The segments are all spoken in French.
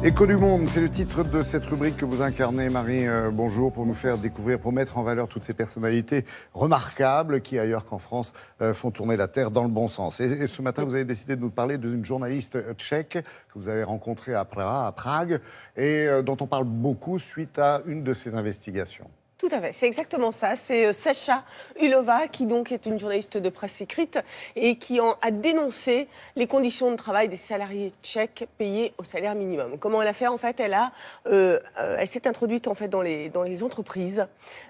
Écho du monde, c'est le titre de cette rubrique que vous incarnez, Marie. Bonjour, pour nous faire découvrir, pour mettre en valeur toutes ces personnalités remarquables qui, ailleurs qu'en France, font tourner la Terre dans le bon sens. Et ce matin, vous avez décidé de nous parler d'une journaliste tchèque que vous avez rencontrée à Prague et dont on parle beaucoup suite à une de ses investigations. Tout à fait, c'est exactement ça. C'est Sacha Ulova, qui donc est une journaliste de presse écrite et qui a dénoncé les conditions de travail des salariés tchèques payés au salaire minimum. Comment elle a fait? En fait, elle s'est introduite en fait dans les entreprises.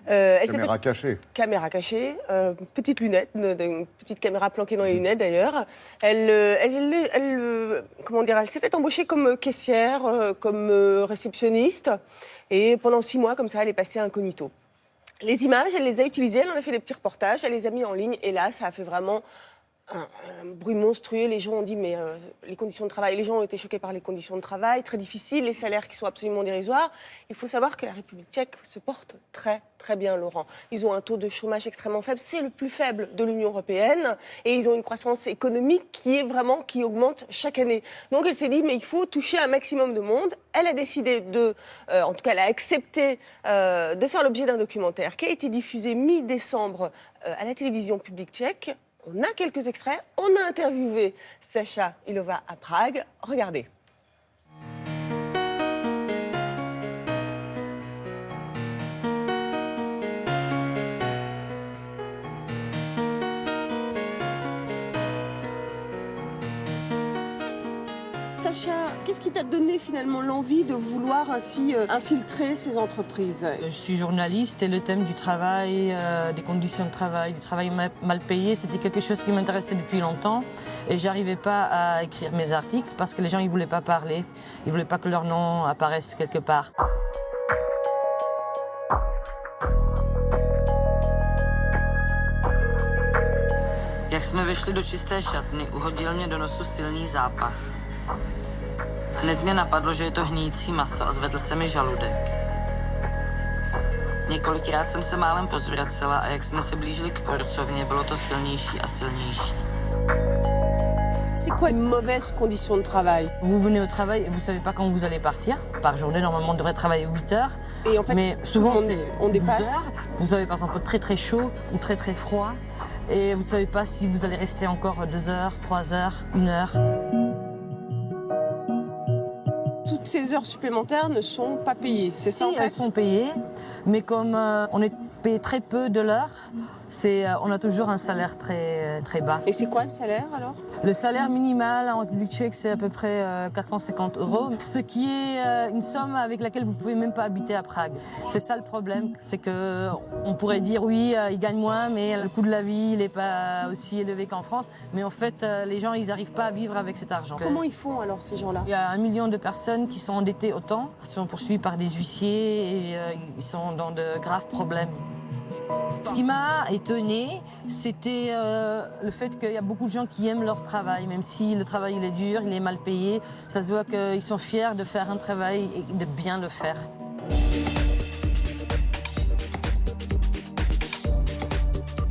Caméra cachée. Caméra cachée, petite lunette, une petite caméra planquée dans les lunettes d'ailleurs. Elle s'est fait embaucher comme caissière, comme réceptionniste. Et pendant 6 mois, comme ça, elle est passée incognito. Les images, elle les a utilisées, elle en a fait des petits reportages, elle les a mis en ligne. Et là, ça a fait vraiment un bruit monstrueux. Les gens ont dit, mais les conditions de travail, les gens ont été choqués par les conditions de travail, très difficiles, les salaires qui sont absolument dérisoires. Il faut savoir que la République tchèque se porte très, très bien, Laurent. Ils ont un taux de chômage extrêmement faible, c'est le plus faible de l'Union européenne. Et ils ont une croissance économique qui augmente chaque année. Donc elle s'est dit, mais il faut toucher un maximum de monde. Elle a décidé en tout cas, elle a accepté de faire l'objet d'un documentaire qui a été diffusé mi-décembre à la télévision publique tchèque. On a quelques extraits. On a interviewé Sacha Ulova à Prague. Regardez. Sacha, qu'est-ce qui t'a donné finalement l'envie de vouloir ainsi infiltrer ces entreprises? Je suis journaliste et le thème du travail, des conditions de travail, du travail mal payé, c'était quelque chose qui m'intéressait depuis longtemps. Et j'arrivais pas à écrire mes articles parce que les gens ils voulaient pas parler, ils voulaient pas que leur nom apparaisse quelque part. Jak jsme vešli do čisté šatny, uhodil mě do nosu silný zápach. Hned mě napadlo, že je to hníjící maso a zvedl se mi žaludek. Několikrát jsem se málem pozvracela a jak jsme se blížili k porcovně, bylo to silnější a silnější. C'est quoi une mauvaise condition de travail? Vous venez au travail et vous savez pas quand vous allez partir. Par journée, normalement, on devrait travailler 8 heures. Et en fait, mais souvent, c'est on 12 dépasse. heures. Vous avez par exemple très très chaud ou très très froid. Et vous savez pas si vous allez rester encore 2 heures, 3 heures, 1 heure. Toutes ces heures supplémentaires ne sont pas payées, c'est ça en fait? Elles sont payées, mais comme on est payé très peu de l'heure, on a toujours un salaire très, très bas. Et c'est quoi le salaire alors? Le salaire minimal en République tchèque, c'est à peu près 450 €, ce qui est une somme avec laquelle vous ne pouvez même pas habiter à Prague. C'est ça le problème, c'est qu'on pourrait dire oui, ils gagnent moins, mais le coût de la vie n'est pas aussi élevé qu'en France. Mais en fait, les gens, ils n'arrivent pas à vivre avec cet argent. Comment ils font alors ces gens-là? Il y a 1 million de personnes qui sont endettées autant, qui sont poursuivies par des huissiers et ils sont dans de graves problèmes. Ce qui m'a étonnée, c'était le fait qu'il y a beaucoup de gens qui aiment leur travail, même si le travail il est dur, il est mal payé. Ça se voit qu'ils sont fiers de faire un travail et de bien le faire.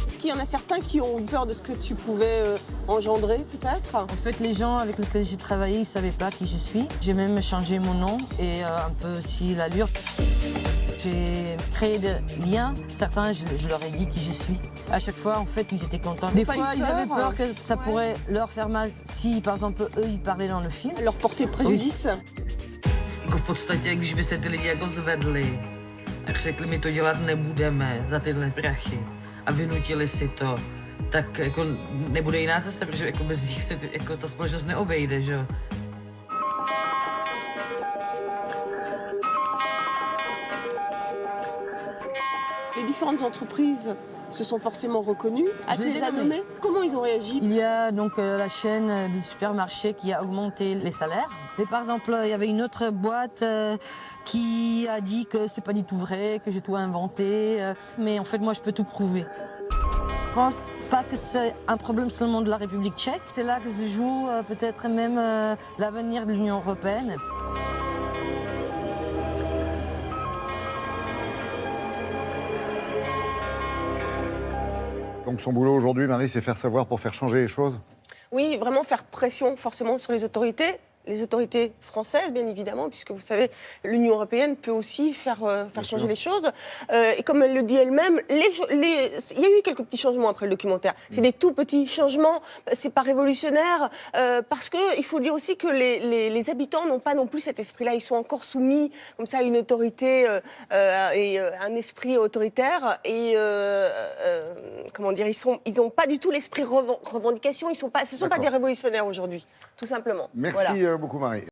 Est-ce qu'il y en a certains qui ont eu peur de ce que tu pouvais engendrer peut-être? En fait, les gens avec lesquels j'ai travaillé, ils ne savaient pas qui je suis. J'ai même changé mon nom et un peu aussi l'allure. J'ai créé des liens. Certains, je leur ai dit qui je suis. À chaque fois, en fait, ils étaient contents. Des fois, ils avaient peur que ça pourrait leur faire mal si, par exemple, eux, ils parlaient dans le film. Leur porter préjudice? Jako v podstatě, když by se ty lidi jako zvedli, tak řekli, my to dělat nebudeme za tyhle prachy a vynutili si to, tak jako nebude jiná cesta, protože jako bez nich se jako ta společnost neobejde, že jo. Les différentes entreprises se sont forcément reconnues. À tes nommés, comment ils ont réagi? Il y a donc la chaîne du supermarché qui a augmenté les salaires. Mais par exemple, il y avait une autre boîte qui a dit que c'est pas du tout vrai, que j'ai tout inventé. Mais en fait, moi, je peux tout prouver. Je pense pas que c'est un problème seulement de la République tchèque. C'est là que se joue peut-être même l'avenir de l'Union européenne. Donc son boulot aujourd'hui, Marie, c'est faire savoir pour faire changer les choses? Oui, vraiment faire pression forcément sur les autorités. les autorités françaises, bien évidemment, puisque vous savez, l'Union européenne peut aussi faire changer les choses. Et comme elle le dit elle-même, il y a eu quelques petits changements après le documentaire. C'est des tout petits changements, c'est pas révolutionnaire, parce qu'il faut dire aussi que les habitants n'ont pas non plus cet esprit-là. Ils sont encore soumis comme ça à une autorité et un esprit autoritaire. Et comment dire, ils n'ont pas du tout l'esprit revendication. Ce ne sont pas des révolutionnaires aujourd'hui, tout simplement. Merci voilà. beaucoup, Marie.